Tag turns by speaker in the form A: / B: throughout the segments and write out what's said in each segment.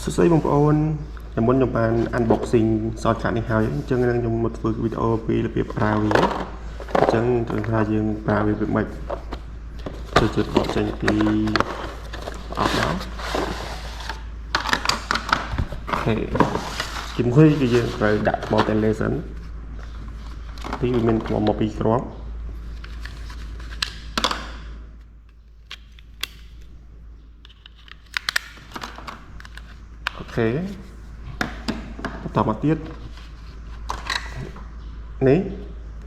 A: សួស្តីបងប្អូនខ្ញុំមុនខ្ញុំបាន unboxing សតកាត់នេះហើយអញ្ចឹងនឹងខ្ញុំមកធ្វើវីដេអូពីរបៀបប្រើវាអញ្ចឹងត្រូវថាយើងប្រើវាវាមិនជួយបកចេញពីអបមកអូខេជាមួយគឺយើងត្រូវដាក់បតេឡេសិនទីវាមានមកពីគ្រាប់អូខេបន្តមកទៀតនេះ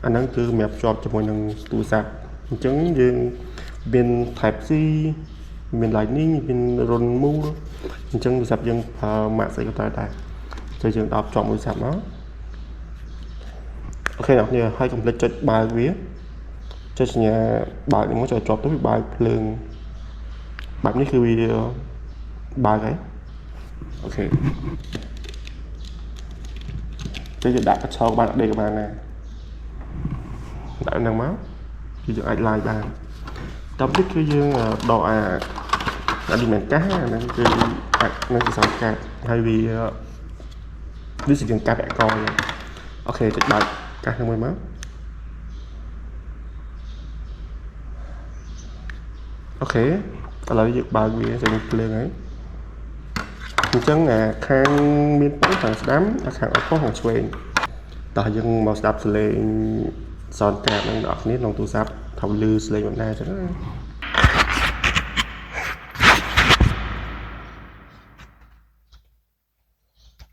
A: អាហ្នឹងគឺសម្រាប់ភ្ជាប់ជាមួយនឹងទូរស័ព្ទអញ្ចឹងយើងមាន Type C មាន Lightning មានរុនមូលអញ្ចឹងទូរស័ព្ទយើងប្រើម៉ាកស្អីក៏ត្រូវដែរចូលយើងដល់ភ្ជាប់មួយទូរស័ព្ទមកអូខេអ្នកនរហើយកុំភ្លេចចុចបើកវាចុចសញ្ញាបើកនេះមកចុចជាប់ទៅវាបើកភ្លើងបែបនេះគឺវាបើកហើយអូខេទៅយើងដាក់កញ្ឆោកបានដេកបានណាដាក់ហ្នឹងមកគឺយើងអាចឡាយបានដល់នេះគឺយើងដកអានេះមិនកាសហ្នឹងគឺអាចនឹងសង្កេតហើយវាជាយើងកាត់អកអអូខេចុចបើកកាសហ្នឹងមួយមកអូខេឥឡូវយើងបើកវាទៅភ្លើងហើយអញ្ចឹងខាងមានប៉ុងខាងស្ដាំខាងអត់ប៉ុងខាងឆ្វេងតោះយើងមកស្ដាប់សលេងសនកាតនឹងអ្នកគ្នាក្នុងទូរស័ព្ទថាលឺសលេងមិនដែរអញ្ចឹង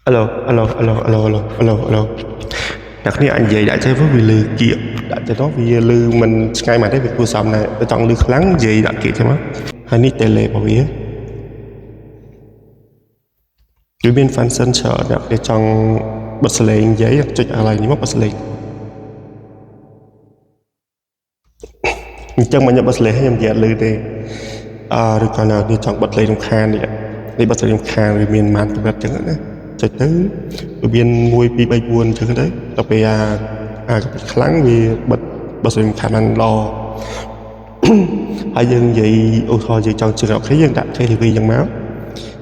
A: អាឡូអ្នកគ្នាអញនិយាយដាក់ចេះវាលឺគៀកដាក់ចេះទៅវាលឺមិនឆ្ងាយមកទេវាគួរសមដែរបើចង់លឺខ្លាំងនិយាយដាក់គៀកចឹងមកហើយនេះតេឡេរបស់វាមាន function ច្រើនអ្នកគេចង់បិទសលេងនិយាយចុចអាឡៃនេះមកបិទសលេងអញ្ចឹងមកខ្ញុំបិទសលេងខ្ញុំនិយាយអត់ឮទេឬក៏នេះចង់បិទសលេងរំខាននេះបិទសលេងរំខានវាមានម៉ានកម្រិតចឹងណាចុចទៅវាមាន1 2 3 4អញ្ចឹងទៅដល់ពេលខ្លាំងវាបិទសលេងរំខានបានល្អហើយយើងនិយាយឧទាហរណ៍យើងចង់ជឿអូខេយើងដាក់ KTV ចឹងមក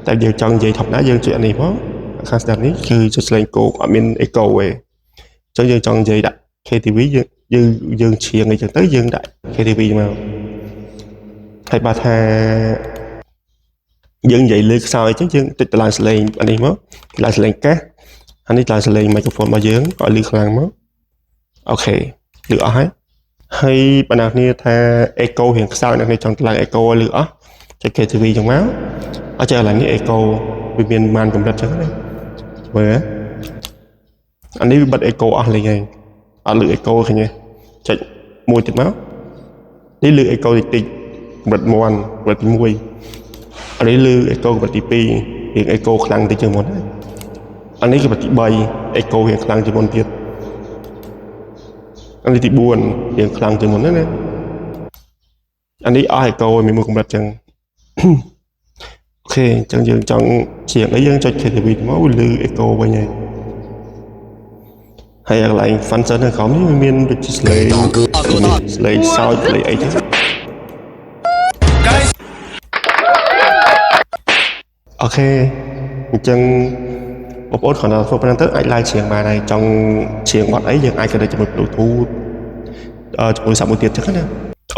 A: តែយើងចង់និយាយធម្មតាយើងចុចអានេះមកខាងស្ដាប់នេះគឺចុចស្លេងគោកអត់មាន echo ទេអញ្ចឹងយើងចង់និយាយដាក់ KTV យើងឈៀងអីចឹងទៅយើងដាក់ KTV មកហើយបើថាយើងនិយាយលើខ្សោយអញ្ចឹងយើងតិចតឡើងស្លេងអានេះមកឡើងស្លេងកាសអានេះឡើងស្លេង microphone របស់យើងឲ្យលឺខ្លាំងមកអូខេលឺអស់ហើយបណ្ដាគ្នាថា echo រៀងខ្សោយអ្នកនេះចង់ឡើង echo ឲ្យលឺអស់ចុច KTV ចឹងមកអញ្ចឹងឥឡូវនេះ echo វាមានម៉ានកម្រិតចឹងណាមើលអានេះវាបិទ echo អស់លេងហើយអត់លឺ echo ឃើញទេចុចមួយទៀតមកនេះលឺ echo តិចកម្រិត1កម្រិតទី1អានេះលឺ echo កម្រិតទី2រៀង echo ខ្លាំងតិចជាងមុនហើយអានេះកម្រិតទី3 echo រៀងខ្លាំងជាងមុនទៀតអានេះទី4រៀងខ្លាំងជាងមុនណាអានេះអស់ echo មានមួយកម្រិតចឹងអូខេអញ្ចឹងយើងចង់ជាងអីយើងចុច KTV មកវាលឺ echo វិញហើយកន្លែង function នៅក្រោមនេះវាមានដូចជាស្លេងសោចស្លេងអីចឹងអូខេអញ្ចឹងបងប្អូនគ្រាន់តែធ្វើប៉ុណ្ណឹងទៅអាច live ច្រៀងបានហើយចង់ច្រៀងបទអីយើងអាច connect ជាមួយ Bluetooth ជាមួយសាប់មួយទៀតចឹងណា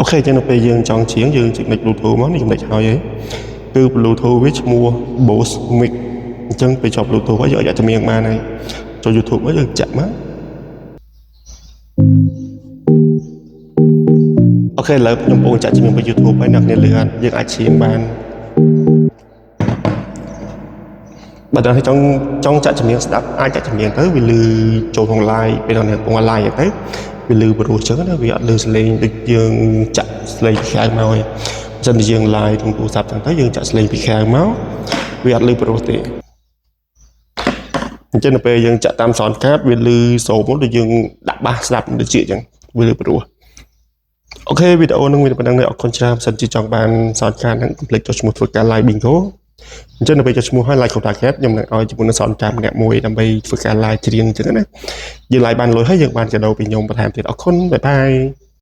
A: អូខេអញ្ចឹងនៅពេលយើងចង់ច្រៀងយើង connect Bluetooth មកនេះ connect ហើយគឺ Bluetooth វាឈ្មោះ Bose Mic អញ្ចឹងពេលជាប់ Bluetooth ហើយយើងអាចចម្រៀងបានហើយចូល YouTube មកយើងចាក់មកអូខេឥឡូវខ្ញុំបងចាក់ចម្រៀងពី YouTube ហើយអ្នកគ្នាលឺអត់យើងអាចច្រៀងបានបើដល់ចង់ចាក់ចម្រៀងស្ដាប់អាចចាក់ចម្រៀងទៅវាលឺចូលក្នុង live ពេលដល់អ្នកកំពុង live ទៅវាលឺព្រោះចឹងណាវាអត់លឺសលេងដូចយើងចាក់សលេងពីក្រៅមកទេចឹងតែយើង live ក្នុងទូរស័ព្ទចឹងទៅយើងចាក់សលេងពីក្រៅមកវាអត់លឺព្រោះទេអញ្ចឹងនៅពេលយើងចាក់តាម sound card វាលឺសូរមកដូចយើងដាក់បាសស្ដាប់ដូចជាចឹងវាលឺព្រោះអូខេវីដេអូនឹងមានប៉ុណ្ណឹងទេអរគុណច្រើនសិនជាចង់បាន sound card ហ្នឹងកុំភ្លេចចុចឈ្មោះធ្វើការ live bingo អញ្ចឹងនៅពេលចុចឈ្មោះឲ្យ like contact ខ្ញុំនឹងឲ្យជាមួយនឹង sound card ម្នាក់មួយដើម្បីធ្វើការ live ច្រៀងអញ្ចឹងណាយើង live បានលុយហើយយើងបានកាដូពីខ្ញុំបន្ថែមទៀតអរគុណបាយបាយ